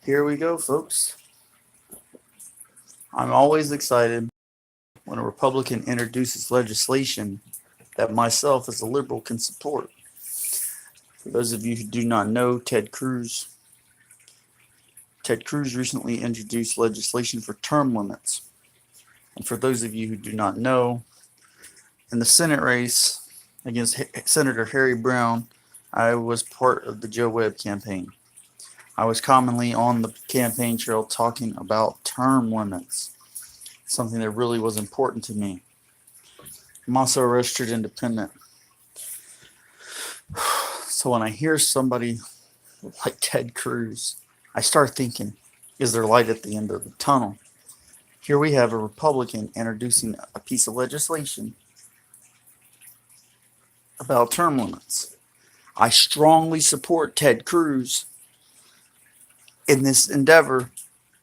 Here we go, folks. I'm always excited when a Republican introduces legislation that myself as a liberal can support. For those of you who do not know, Ted Cruz recently introduced legislation for term limits. And for those of you who do not know, in the Senate race against Senator Harry Brown, I was part of the Joe Webb campaign. I was commonly on the campaign trail talking about term limits, something that really was important to me. I'm also a registered independent. So when I hear somebody like Ted Cruz, I start thinking, is there light at the end of the tunnel? Here we have a Republican introducing a piece of legislation about term limits. I strongly support Ted Cruz in this endeavor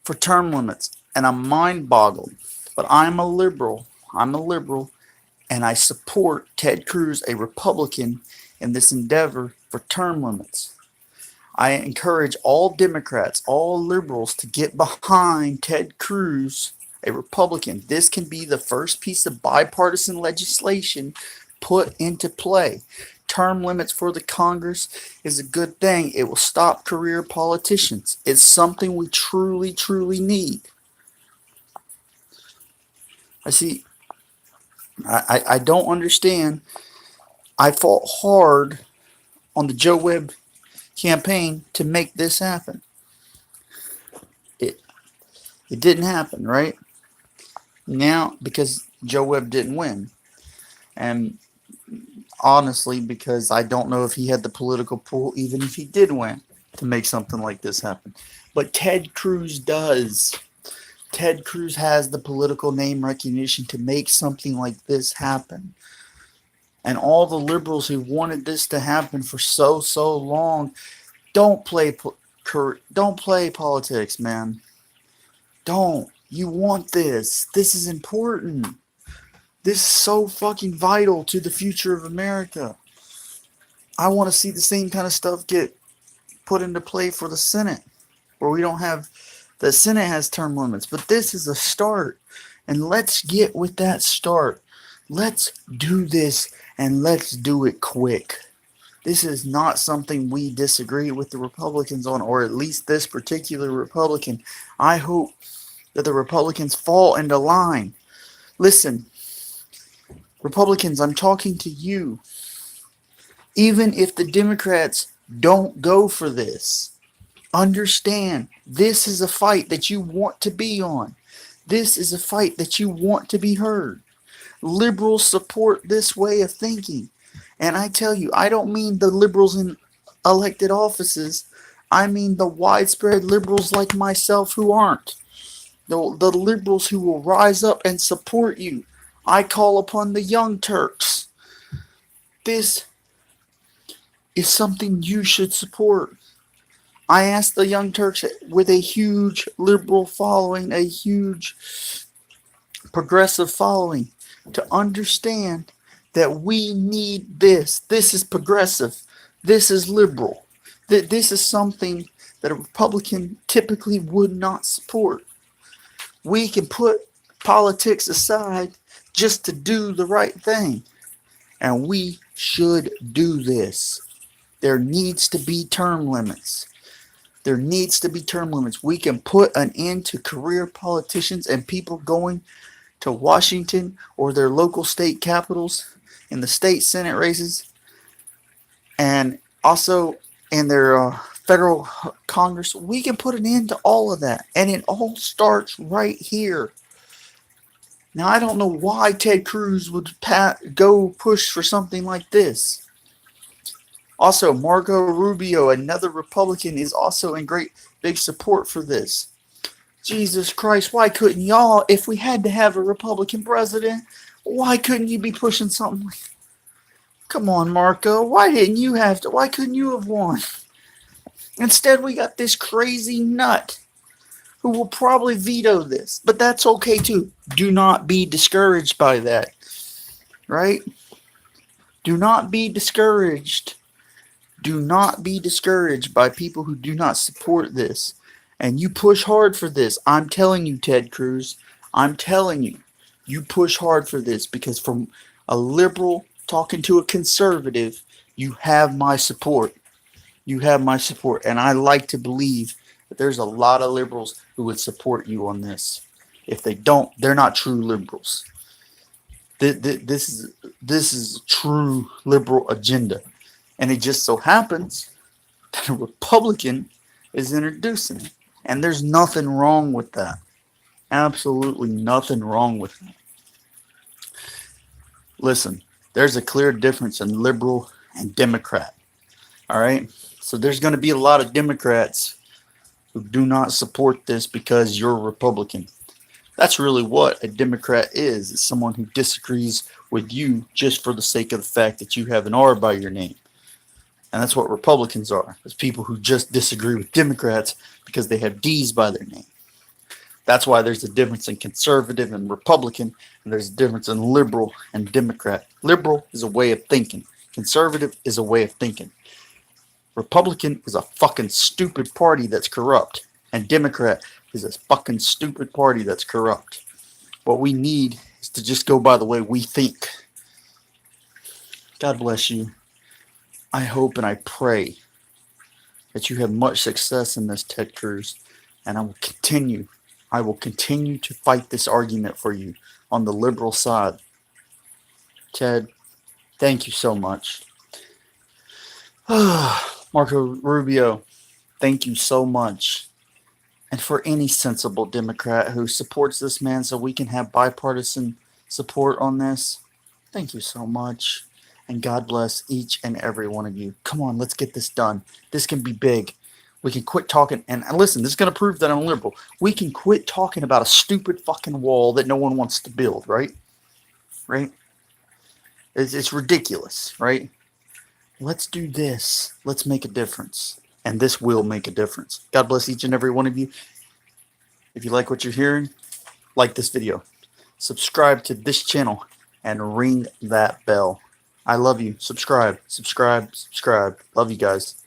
for term limits, and I'm mind boggled. But I'm a liberal, and I support Ted Cruz, a Republican, in this endeavor for term limits. I encourage all Democrats, all liberals to get behind Ted Cruz, a Republican. This can be the first piece of bipartisan legislation put into play. Term limits for the Congress is a good thing. It will stop career politicians. It's something we truly, truly need. I don't understand. I fought hard on the Joe Webb campaign to make this happen. It didn't happen, right? Now, because Joe Webb didn't win. And honestly, because I don't know if he had the political pull, even if he did win, to make something like this happen. But Ted Cruz does. Ted Cruz has the political name recognition to make something like this happen. And all the liberals who wanted this to happen for so long, don't play politics, man. Don't. You want this. This is important. This is so fucking vital to the future of America. I want to see the same kind of stuff get put into play for the Senate, where we don't have, the Senate has term limits, but this is a start. And let's get with that start. Let's do this, and let's do it quick. This is not something we disagree with the Republicans on, or at least this particular Republican. I hope that the Republicans fall into line. Listen, Republicans, I'm talking to you. Even if the Democrats don't go for this, understand this is a fight that you want to be on. This is a fight that you want to be heard. Liberals support this way of thinking. And I tell you, I don't mean the liberals in elected offices. I mean the widespread liberals like myself who aren't. The liberals who will rise up and support you. I call upon the Young Turks. This is something you should support. I asked the Young Turks with a huge liberal following, a huge progressive following, to understand that we need this. This is progressive. This is liberal. This is something that a Republican typically would not support. We can put politics aside just to do the right thing. And we should do this. There needs to be term limits. There needs to be term limits. We can put an end to career politicians and people going to Washington or their local state capitals in the state Senate races, and also in their federal Congress. We can put an end to all of that. And it all starts right here. Now, I don't know why Ted Cruz would go push for something like this. Also, Marco Rubio, another Republican, is also in great big support for this. Jesus Christ, why couldn't y'all, if we had to have a Republican president, why couldn't you be pushing something like, come on, Marco, why couldn't you have won? Instead, we got this crazy nut who will probably veto this, but that's okay too. Do not be discouraged by that, right? Do not be discouraged. Do not be discouraged by people who do not support this. And you push hard for this. I'm telling you, Ted Cruz, I'm telling you, you push hard for this, because from a liberal talking to a conservative, you have my support. You have my support. And I like to believe that there's a lot of liberals who would support you on this. If they don't, they're not true liberals. This is a true liberal agenda. And it just so happens that a Republican is introducing it. And there's nothing wrong with that. Absolutely nothing wrong with that. Listen, there's a clear difference in liberal and Democrat. All right? So there's going to be a lot of Democrats who do not support this because you're a Republican. That's really what a Democrat is. It's someone who disagrees with you just for the sake of the fact that you have an R by your name. And that's what Republicans are. It's people who just disagree with Democrats because they have D's by their name. That's why there's a difference in conservative and Republican, and there's a difference in liberal and Democrat. Liberal is a way of thinking. Conservative is a way of thinking. Republican is a fucking stupid party that's corrupt. And Democrat is a fucking stupid party that's corrupt. What we need is to just go by the way we think. God bless you. I hope and I pray that you have much success in this, Ted Cruz. And I will continue to fight this argument for you on the liberal side. Ted, thank you so much. Marco Rubio, thank you so much. And for any sensible Democrat who supports this man so we can have bipartisan support on this, thank you so much. And God bless each and every one of you. Come on, let's get this done. This can be big. We can quit talking. And listen, this is going to prove that I'm liberal. We can quit talking about a stupid fucking wall that no one wants to build, right? Right? It's ridiculous, right? Let's do this. Let's make a difference. And this will make a difference. God bless each and every one of you. If you like what you're hearing, like this video. Subscribe to this channel and ring that bell. I love you. Subscribe. Love you guys.